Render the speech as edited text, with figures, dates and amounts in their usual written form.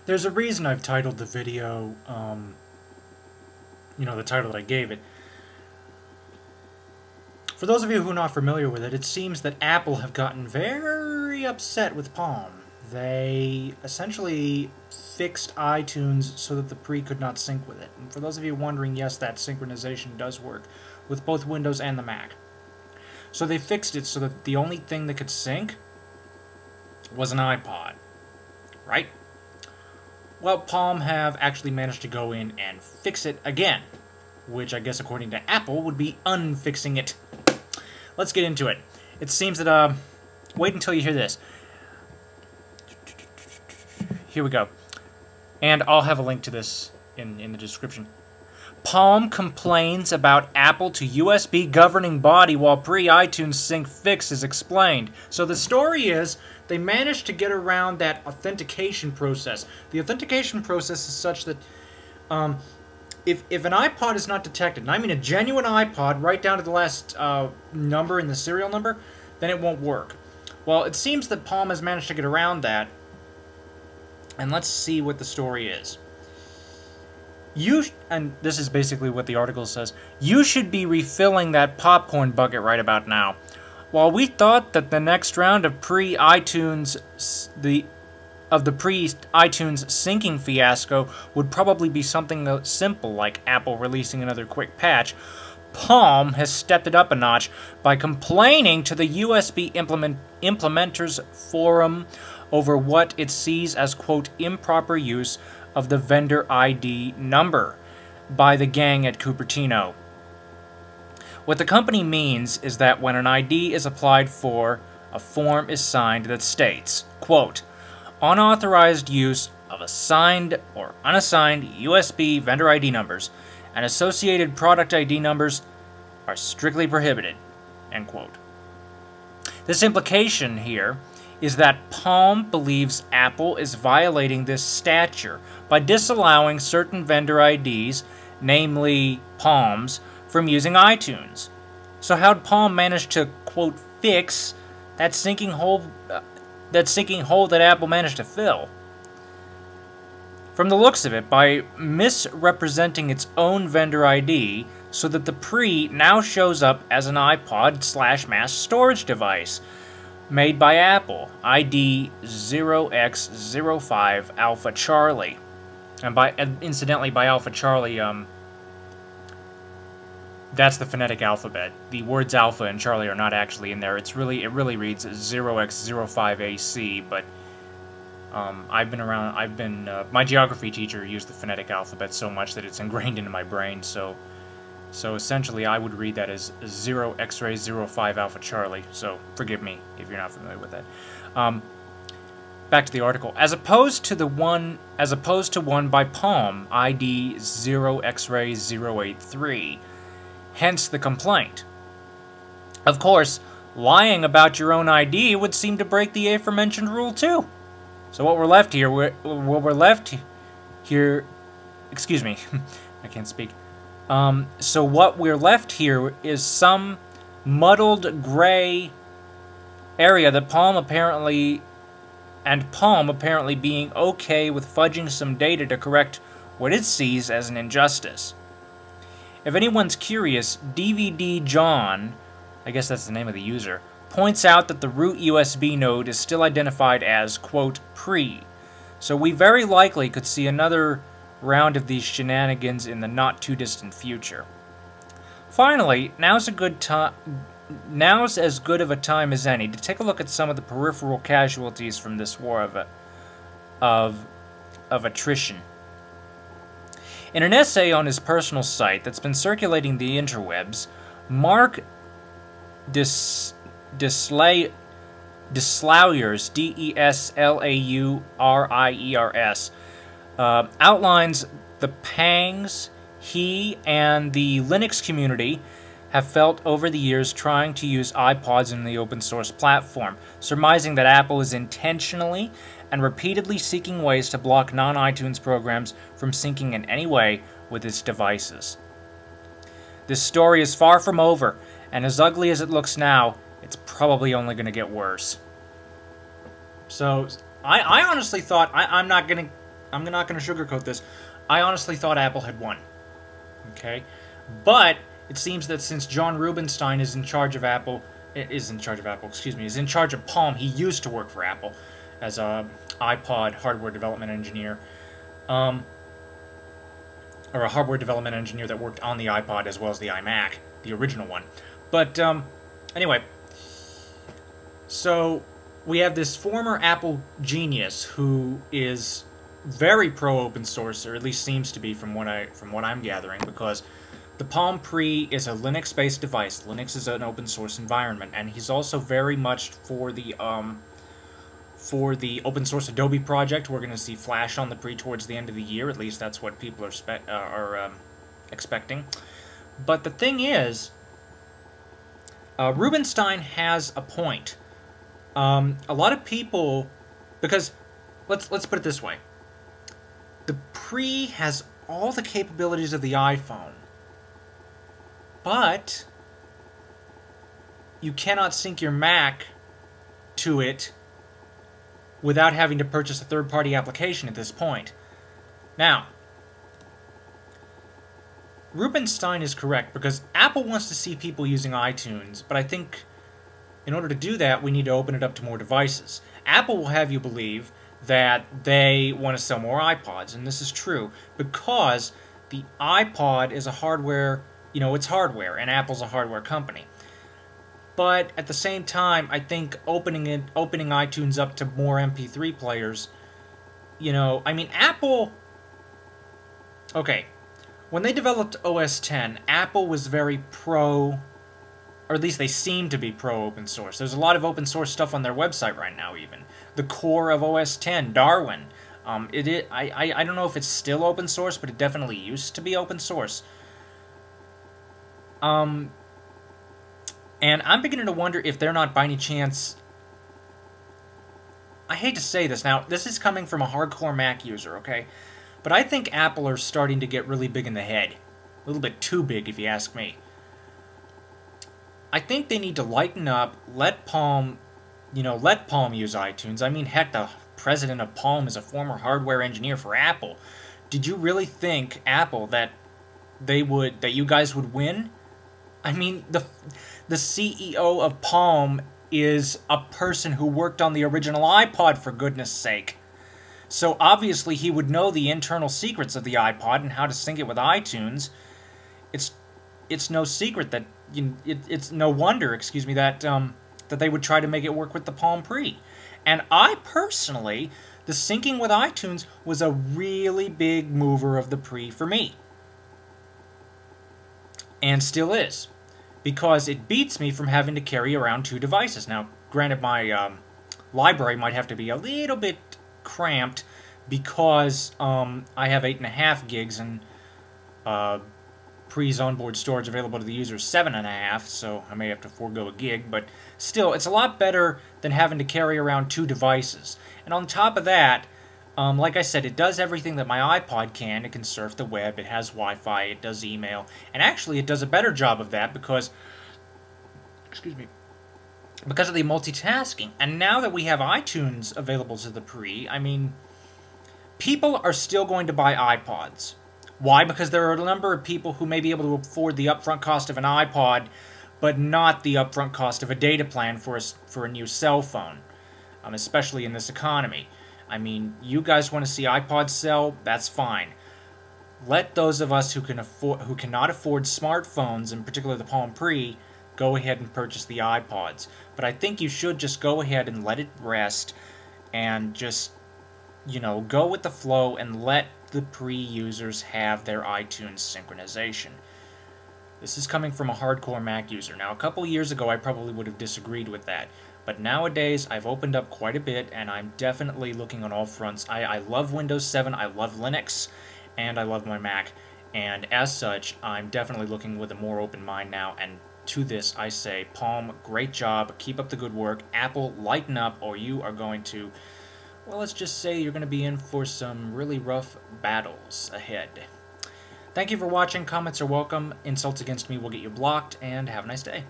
There's a reason I've titled the video, the title that I gave it. For those of you who are not familiar with it, it seems that Apple have gotten very upset with Palm. They essentially fixed iTunes so that the pre could not sync with it. And for those of you wondering, yes, that synchronization does work with both Windows and the Mac. So they fixed it so that the only thing that could sync was an iPod, right? Well, Palm have actually managed to go in and fix it again, which I guess according to Apple would be unfixing it. Let's get into it. It seems that, wait until you hear this. Here we go. And I'll have a link to this in the description. Palm complains about Apple to USB governing body while pre-iTunes sync fix is explained. So the story is, they managed to get around that authentication process. The authentication process is such that if an iPod is not detected, and I mean a genuine iPod right down to the last number in the serial number, then it won't work. Well, it seems that Palm has managed to get around that, and let's see what the story is. And this is basically what the article says, you should be refilling that popcorn bucket right about now. While we thought that the next round of pre-iTunes syncing fiasco would probably be something simple like Apple releasing another quick patch, Palm has stepped it up a notch by complaining to the USB implementers forum over what it sees as, quote, improper use of the vendor ID number by the gang at Cupertino. What the company means is that when an ID is applied for, a form is signed that states, quote, unauthorized use of assigned or unassigned USB vendor ID numbers and associated product ID numbers are strictly prohibited, end quote. This implication here is that Palm believes Apple is violating this statute by disallowing certain vendor IDs, namely Palm's, from using iTunes. So how'd Palm manage to, quote, fix that sinking hole that Apple managed to fill? From the looks of it, by misrepresenting its own vendor ID so that the pre now shows up as an iPod/mass storage device made by Apple, ID 0x05 Alpha Charlie. And incidentally, by Alpha Charlie, that's the phonetic alphabet. The words Alpha and Charlie are not actually in there. It really reads 0x05AC, but my geography teacher used the phonetic alphabet so much that it's ingrained into my brain, so essentially I would read that as 0 X-ray 05 Alpha Charlie, so forgive me if you're not familiar with that. Back to the article. As opposed to one by Palm, ID 0 X-ray 083. Hence the complaint. Of course, lying about your own ID would seem to break the aforementioned rule too. So what we're left here, excuse me, I can't speak. So what we're left here is some muddled gray area that Palm apparently being okay with fudging some data to correct what it sees as an injustice. If anyone's curious, DVD John, I guess that's the name of the user, points out that the root USB node is still identified as, quote, pre. So we very likely could see another round of these shenanigans in the not-too-distant future. Finally, now's as good of a time as any to take a look at some of the peripheral casualties from this war of attrition. In an essay on his personal site that's been circulating the interwebs, Mark Deslauyers, Deslauriers, outlines the pangs he and the Linux community have felt over the years trying to use iPods in the open source platform, surmising that Apple is intentionally and repeatedly seeking ways to block non-iTunes programs from syncing in any way with its devices. This story is far from over, and as ugly as it looks now, it's probably only going to get worse. So, I honestly thought I'm not going I'm not going to sugarcoat this. I honestly thought Apple had won. Okay? But it seems that since John Rubinstein is in charge of Apple, is in charge of Palm, he used to work for Apple as a iPod hardware development engineer. Or a hardware development engineer that worked on the iPod as well as the iMac, the original one. But, anyway, so we have this former Apple genius who is very pro-open source, or at least seems to be from what I'm gathering, because the Palm Pre is a Linux-based device. Linux is an open source environment, and he's also very much for the open source Adobe project. We're going to see Flash on the Pre towards the end of the year. At least that's what people are expecting. But the thing is, Rubinstein has a point. A lot of people, because let's put it this way: the Pre has all the capabilities of the iPhone, but you cannot sync your Mac to it without having to purchase a third-party application at this point. Now, Rubinstein is correct, because Apple wants to see people using iTunes, but I think in order to do that, we need to open it up to more devices. Apple will have you believe that they want to sell more iPods, and this is true, because the iPod is a hardware, it's hardware, and Apple's a hardware company. But at the same time, I think opening iTunes up to more MP3 players, Apple... Okay, when they developed OS X, Apple was very pro, or at least they seem to be pro-open source. There's a lot of open source stuff on their website right now, even. The core of OS X, Darwin. I don't know if it's still open source, but it definitely used to be open source. And I'm beginning to wonder if they're not, by any chance... I hate to say this. Now, this is coming from a hardcore Mac user, okay? But I think Apple are starting to get really big in the head. A little bit too big, if you ask me. I think they need to lighten up, let Palm use iTunes. I mean, heck, the president of Palm is a former hardware engineer for Apple. Did you really think, Apple, that you guys would win? I mean, the CEO of Palm is a person who worked on the original iPod, for goodness sake. So obviously he would know the internal secrets of the iPod and how to sync it with iTunes. It's no secret that it's no wonder, that they would try to make it work with the Palm Pre. And I personally, the syncing with iTunes was a really big mover of the Pre for me. And still is. Because it beats me from having to carry around two devices. Now, granted, my library might have to be a little bit cramped because I have 8.5 gigs and Pre's onboard storage available to the user is 7.5, so I may have to forego a gig, but still, it's a lot better than having to carry around two devices. And on top of that, like I said, it does everything that my iPod can. It can surf the web, it has Wi-Fi, it does email, and actually it does a better job of that because, because of the multitasking. And now that we have iTunes available to the Pre, I mean, people are still going to buy iPods. Why? Because there are a number of people who may be able to afford the upfront cost of an iPod, but not the upfront cost of a data plan for a new cell phone, especially in this economy. I mean, you guys want to see iPods sell? That's fine. Let those of us who cannot afford smartphones, in particular the Palm Pre, go ahead and purchase the iPods. But I think you should just go ahead and let it rest and just, go with the flow and let the Pre users have their iTunes synchronization. This is coming from a hardcore Mac user. Now, a couple years ago, I probably would have disagreed with that. But nowadays, I've opened up quite a bit, and I'm definitely looking on all fronts. I love Windows 7, I love Linux, and I love my Mac. And as such, I'm definitely looking with a more open mind now. And to this, I say, Palm, great job. Keep up the good work. Apple, lighten up, or you are going to, well, let's just say you're going to be in for some really rough battles ahead. Thank you for watching. Comments are welcome. Insults against me will get you blocked, and have a nice day.